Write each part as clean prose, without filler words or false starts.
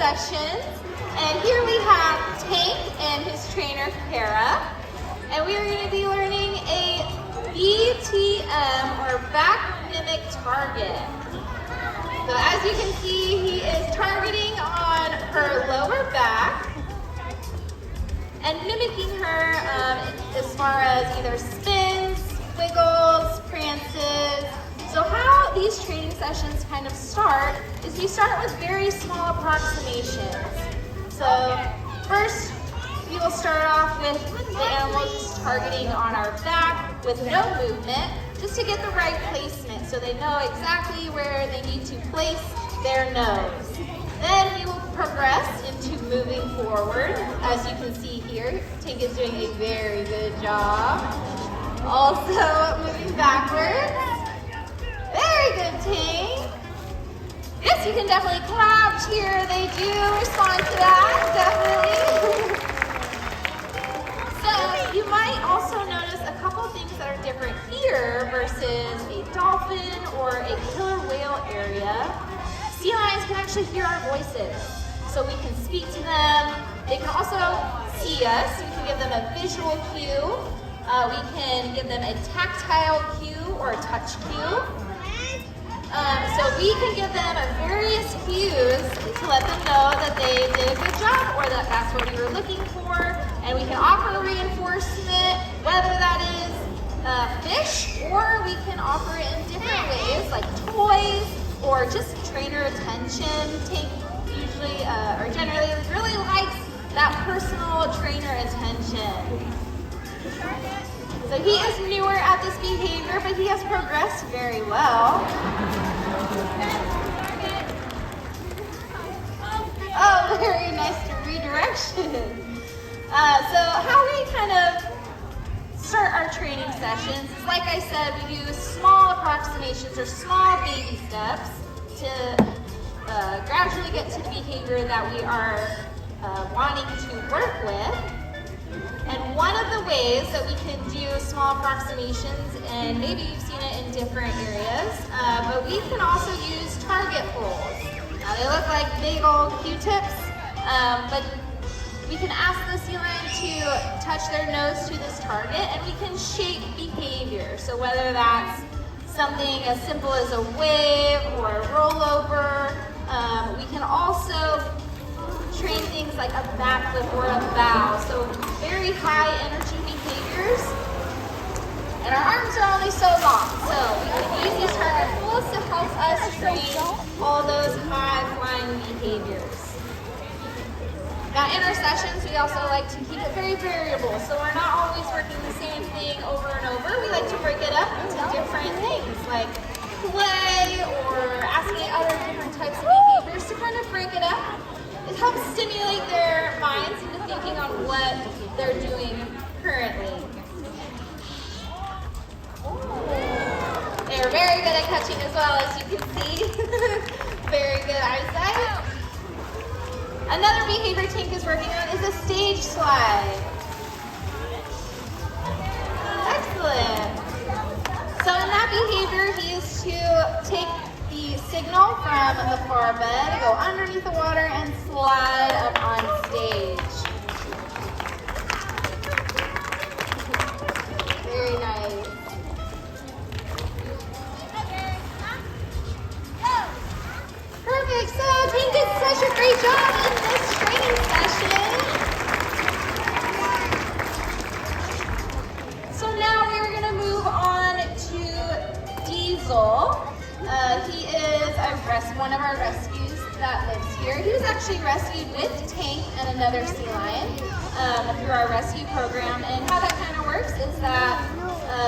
sessions. And here we have Tank and his trainer, Kara. And we are going to be learning a BTM, or back mimic target. So as you can see, he is targeting on her lower back and mimicking her as far as either spins, wiggles, prances. So how these training sessions kind of start is you start with very small approximations. So first, we will start off with the animal just targeting on our back with no movement, just to get the right placement so they know exactly where they need to place their nose. Then we will progress into moving forward. As you can see here, Tank is doing a very good job. Also moving backwards. Very good, Tank. Yes, you can definitely clap, cheer. They do respond to that, definitely. So you might also notice a couple things that are different here versus a dolphin or a killer whale area. Sea lions can actually hear our voices, so we can speak to them. They can also see us. We can give them a visual cue. We can give them a tactile cue or a touch cue. So we can give them various cues to let them know that they did a good job or that that's what we were looking for. And we can offer reinforcement, whether that is fish, or we can offer it in different ways, like toys or just trainer attention. Tank usually, or generally, really likes that personal trainer attention. So he is newer at this behavior, but he has progressed very well. Oh, very nice redirection. So how we kind of start our training sessions is, like I said, we do small approximations or small baby steps to gradually get to the behavior that we are wanting to work with. And one of the ways that we can do small approximations, and maybe you've seen it in different areas, but we can also use target pulls. Now they look like big old Q-tips, but we can ask the sea lion to touch their nose to this target, and we can shape behavior. So whether that's something as simple as a wave or a rollover, we can also train things like a backflip or a bow. So very high energy behaviors. And our arms are only so long, so we can use these target pulls to help us train all those high flying behaviors. Now in our sessions, we also like to keep it very variable. So we're not always working the same thing over and over. We like to break it up into different things like play or asking other different types of behaviors to kind of break it up. It helps stimulate their minds into thinking on what they're doing currently. They're very good at catching as well, as you can see. Very good eyesight. Another behavior Tank is working on is a stage slide. Excellent. So in that behavior, he is to take the signal from the far bed, go underneath the water, and slide up on stage. Very nice. Perfect. So Tank did such a great job in this training session. So now we are going to move on to Diesel. He is one of our rescues that lives here. He was actually rescued with Tank and another sea lion through our rescue program. And how that kind of works is that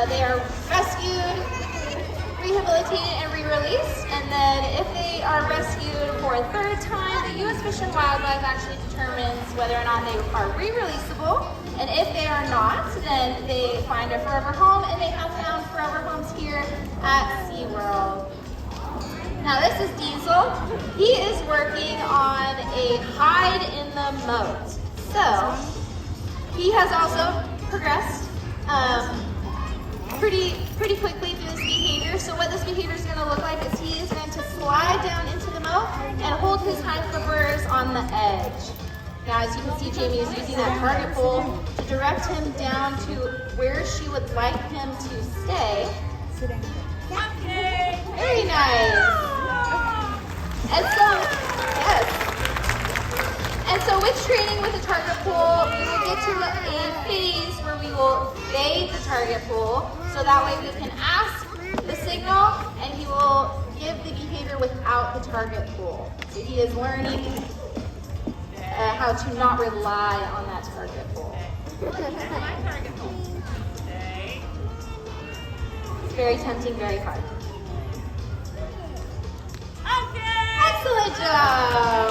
they are rescued, rehabilitated, and re-released. And then if they are rescued for a third time, the U.S. Fish and Wildlife actually determines whether or not they are re-releasable. And if they are not, then they find a forever home, and they have found forever homes here at SeaWorld. Now this is Diesel. He is working on a hide in the moat. So he has also progressed pretty quickly through this behavior. So what this behavior is going to look like is he is going to slide down into the moat and hold his hindquarters on the edge. Now, as you can see, Jamie is using that target pole to direct him down to where she would like him to stay. Sit down. Okay. Very nice. And so, yes. And so with training with the target pole, we will get to a phase where we will fade the target pole, so that way we can ask the signal and he will give the behavior without the target pole. So he is learning how to not rely on that target pole. It's very tempting, very hard. Excellent job!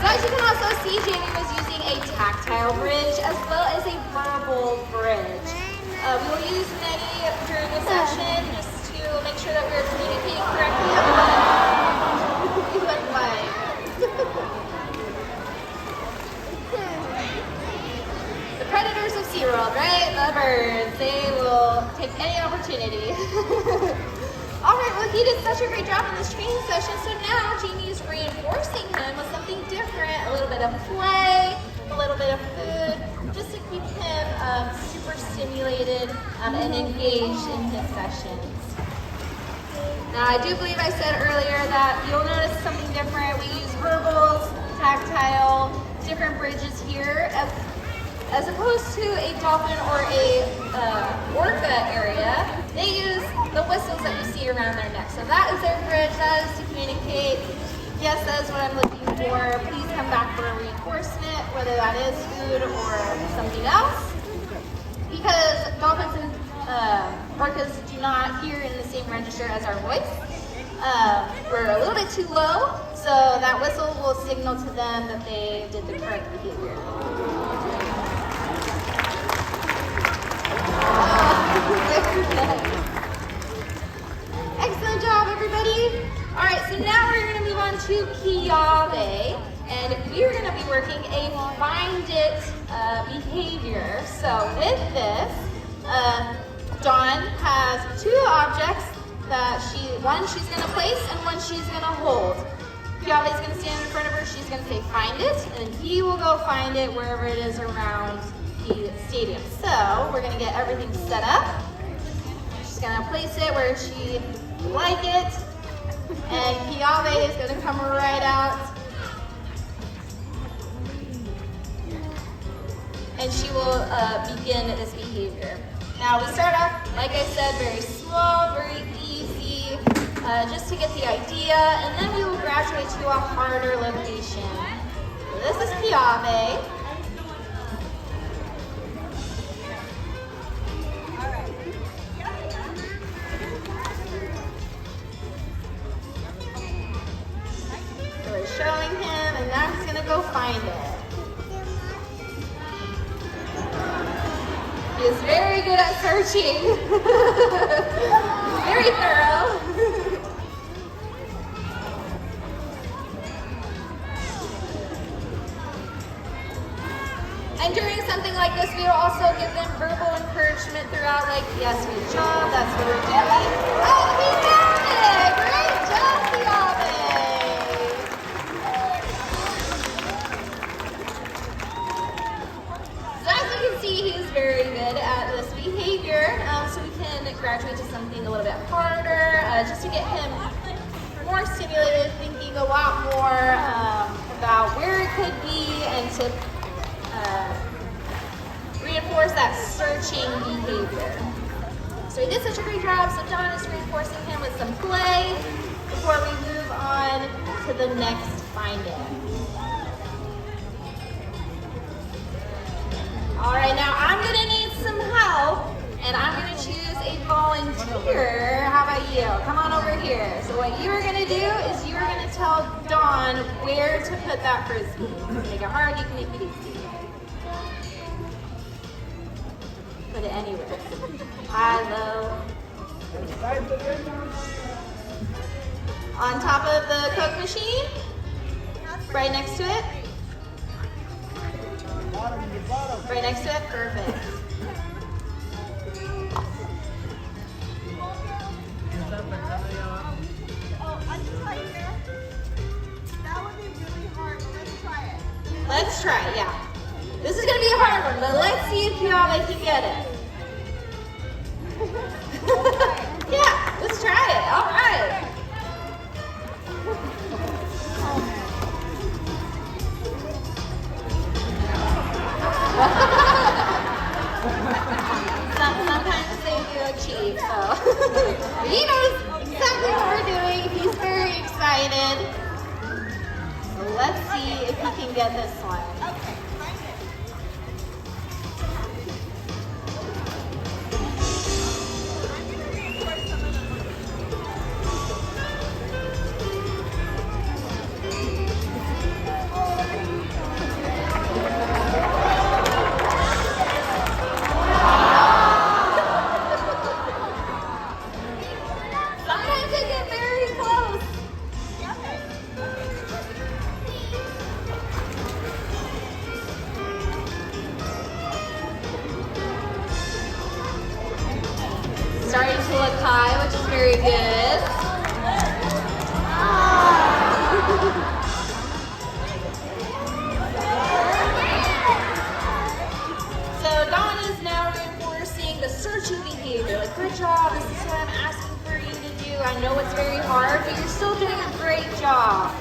So as you can also see, Jamie was using a tactile bridge as well as a verbal bridge. We will use many during the session just to make sure that we're communicating correctly. You went blank. The predators of SeaWorld, right? The birds. They will take any opportunity. All right, well, he did such a great job in this training session, so now Jamie is reinforcing him with something different, a little bit of play, a little bit of food, just to keep him super stimulated and engaged in his sessions. Now, I do believe I said earlier that you'll notice something different. We use verbals, tactile, different bridges here, as opposed to a dolphin or a orca area. They use the whistles that you see around their neck. So that is their bridge. That is to communicate, yes, that is what I'm looking for. Please come back for a reinforcement, whether that is food or something else. Because dolphins and orcas do not hear in the same register as our voice. We're a little bit too low, so that whistle will signal to them that they did the correct behavior. Excellent job, everybody. All right, so now we're going to move on to Kiawe, and we're going to be working a find it behavior. So with this, Dawn has two objects that one she's going to place and one she's going to hold. Kiawe's going to stand in front of her. She's going to say find it, and he will go find it wherever it is around the stadium. So we're going to get everything set up. She's going to place it where she would like it, and Kiawe is going to come right out, and she will begin this behavior. Now we start off, like I said, very small, very easy, just to get the idea, and then we will graduate to a harder location. So this is Kiawe. Showing him, and now he's gonna go find it. He is very good at searching. Very thorough. And during something like this, we will also give them verbal encouragement throughout, like, yes, good job, that's what we're doing. Oh, he found it! Great job, Kiawe! He is very good at this behavior, so we can graduate to something a little bit harder, just to get him more stimulated, thinking a lot more about where it could be, and to reinforce that searching behavior. So he did such a great job, so Dawn is reinforcing him with some play before we move on to the next finding. All right, now I'm gonna need some help, and I'm gonna choose a volunteer. How about you? Come on over here. So what you are gonna do is you are gonna tell Dawn where to put that frisbee. You can make it hard, you can make it easy. Put it anywhere. High, low. On top of the Coke machine, right next to it. Right next to it? Perfect. let's try it, yeah. This is gonna be a hard one, but let's see if Kiawe can get it. Yeah, let's try it, all right. Sometimes they do achieve, so. He knows exactly what we're doing. He's very excited. So let's see if he can get this one. Starting to look high, which is very good. So Dawn is now reinforcing the searching behavior. Like, good job, this is what I'm asking for you to do. I know it's very hard, but you're still doing a great job.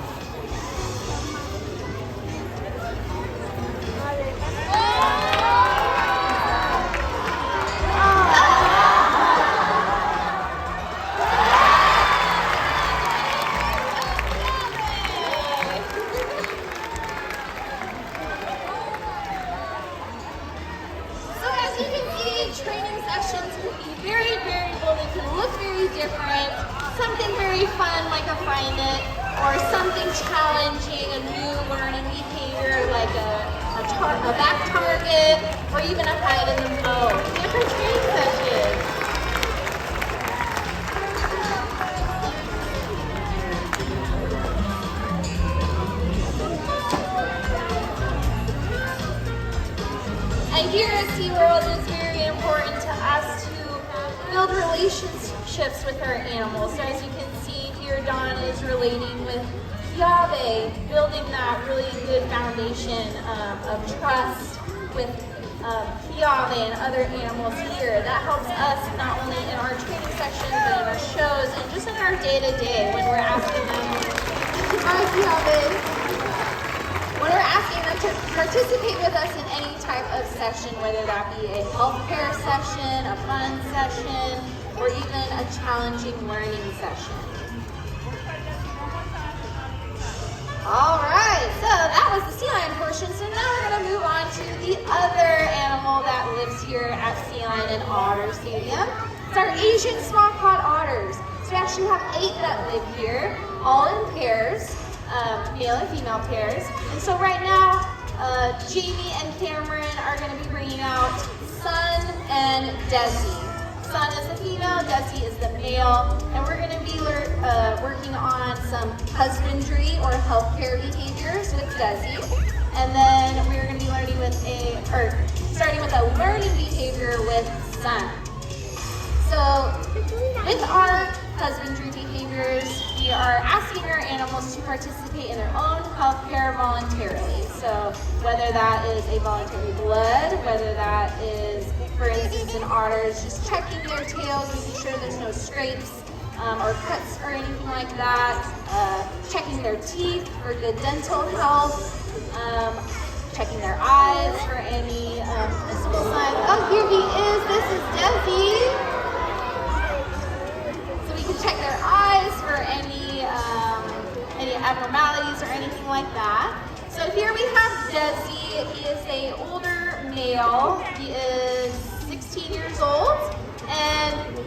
Training sessions can be very variable. They can look very different. Something very fun like a find it, or something challenging, a new learning behavior like a back target, or even a hide in the moat. Different training sessions. And here at SeaWorld, it's very important to us to build relationships with our animals. So as you can see here, Dawn is relating with Kiawe, building that really good foundation of trust with Kiawe and other animals here. That helps us not only in our training sections, but in our shows, and just in our day-to-day when we're asking them, hi Kiawe. When we're asking them to participate with us in any type of session, whether that be a healthcare session, a fun session, or even a challenging learning session. All right, so that was the sea lion portion. So now we're going to move on to the other animal that lives here at Sea Lion Otter Stadium. It's our Asian small-cod otters. So we actually have 8 that live here, all in pairs. Male and female pairs. And so right now, Jamie and Cameron are going to be bringing out Sun and Dessie. Sun is the female, Dessie is the male, and we're going to be working on some husbandry or healthcare behaviors with Dessie. And then we're going to be learning with starting with a learning behavior with Sun. So with our husbandry behaviors, we are asking our animals to participate in their own healthcare voluntarily. So whether that is a voluntary blood, whether that is, for instance, in otters, just checking their tails, making sure there's no scrapes or cuts or anything like that, checking their teeth for good dental health, checking their eyes for any visible signs. Oh, here he is. This is Dessie. Check their eyes for any abnormalities or anything like that. So here we have Dessie. He is an older male. He is 16 years old, and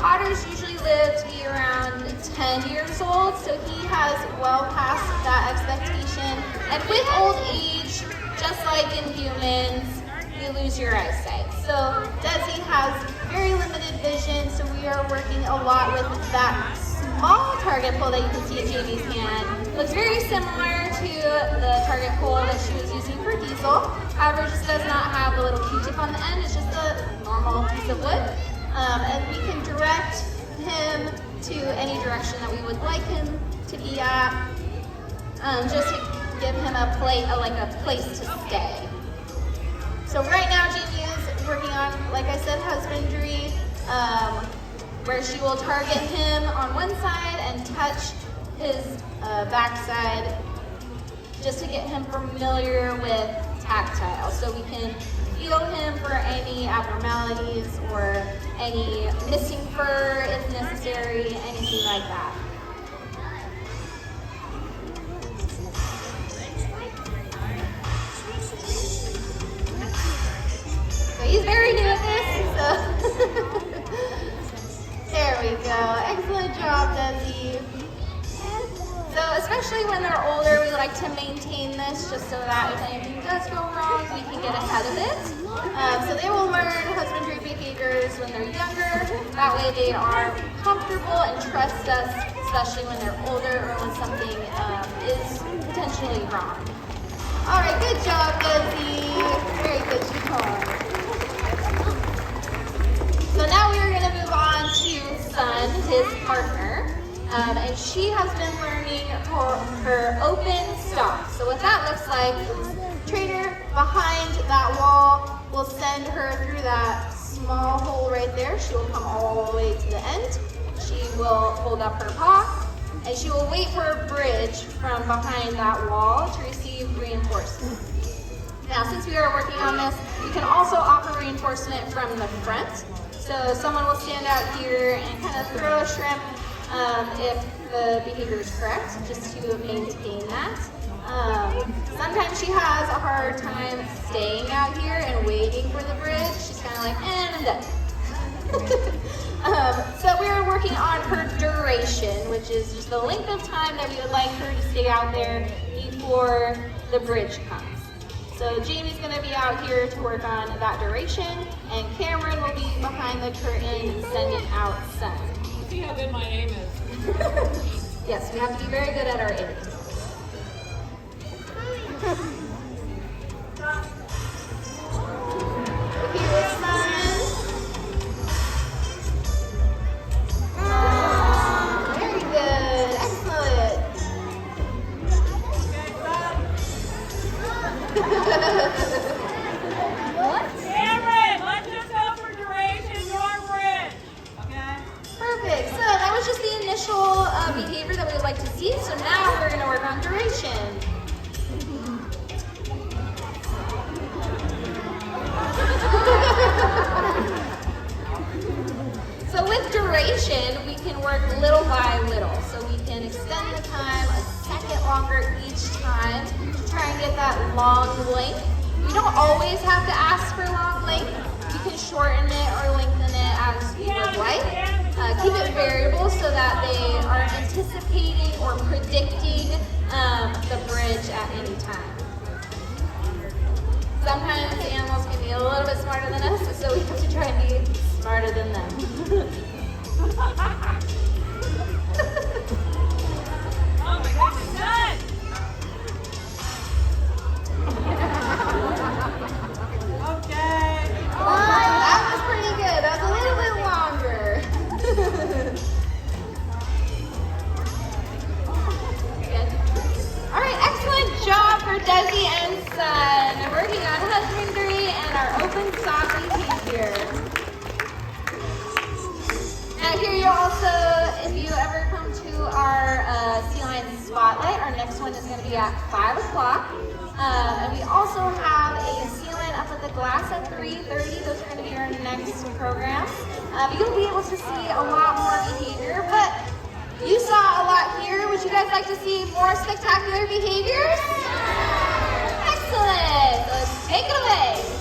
otters usually live to be around 10 years old, so he has well past that expectation. And with old age, just like in humans, you lose your eyesight. So Dessie has very limited vision, so we are working a lot with that small target pole that you can see in Jamie's hand. Looks very similar to the target pole that she was using for Diesel. However, it just does not have the little Q-tip on the end. It's just a normal piece of wood. And we can direct him to any direction that we would like him to be at. Just to give him a place to stay. So right now Jamie is working on, like I said, husbandry, where she will target him on one side and touch his backside just to get him familiar with tactile. So we can feel him for any abnormalities or any missing fur if necessary, anything like that. So he's very new at this, so there we go. Excellent job, Dessie. So especially when they're older, we like to maintain this just so that if anything does go wrong, we can get ahead of it. So they will learn husbandry behaviors when they're younger. That way they are comfortable and trust us, especially when they're older or when something is potentially wrong. All right, good job, Dessie. Very good job. So now we are going to move on to Sun, his partner. And she has been learning her open stop. So what that looks like is trainer behind that wall will send her through that small hole right there. She will come all the way to the end. She will hold up her paw and she will wait for a bridge from behind that wall to receive reinforcement. Now, since we are working on this, we can also offer reinforcement from the front. So someone will stand out here and kind of throw a shrimp if the behavior is correct, just to maintain that. Sometimes she has a hard time staying out here and waiting for the bridge. She's kind of like, and I'm done. So we are working on her duration, which is just the length of time that we would like her to stay out there before the bridge comes. So Jamie's going to be out here to work on that duration, and Cameron will be behind the curtain sending out Sun. See how good my aim is. Yes, we have to be very good at our aim. Here, Sun. Very good. Excellent. Cameron, let's just go for duration, your bridge. Okay? Perfect. So that was just the initial behavior that we would like to see. So now we're going to work on duration. So with duration, we can work little by little. So we can extend the time a second longer each time to try and get that long length. You don't always have to ask for long length. You can shorten it or lengthen it as you would like. Keep it variable so that they are anticipating or predicting the bridge at any time. Sometimes the animals can be a little bit smarter than us, so we have to try and be smarter than them. Oh my goodness, done! Okay. That was pretty good. That was a little bit longer. Good. All right, excellent job for Dessie and Sun. Working on husbandry and our open sock behavior. Now here you also, if you ever come to our Sea Lion Spotlight, our next one is going to be at 5 o'clock. And we also have a Sea Lion up at the glass at 3:30. Those are going to be our next programs. You'll be able to see a lot more behavior, but you saw a lot here. Would you guys like to see more spectacular behaviors? Excellent. So let's take it away.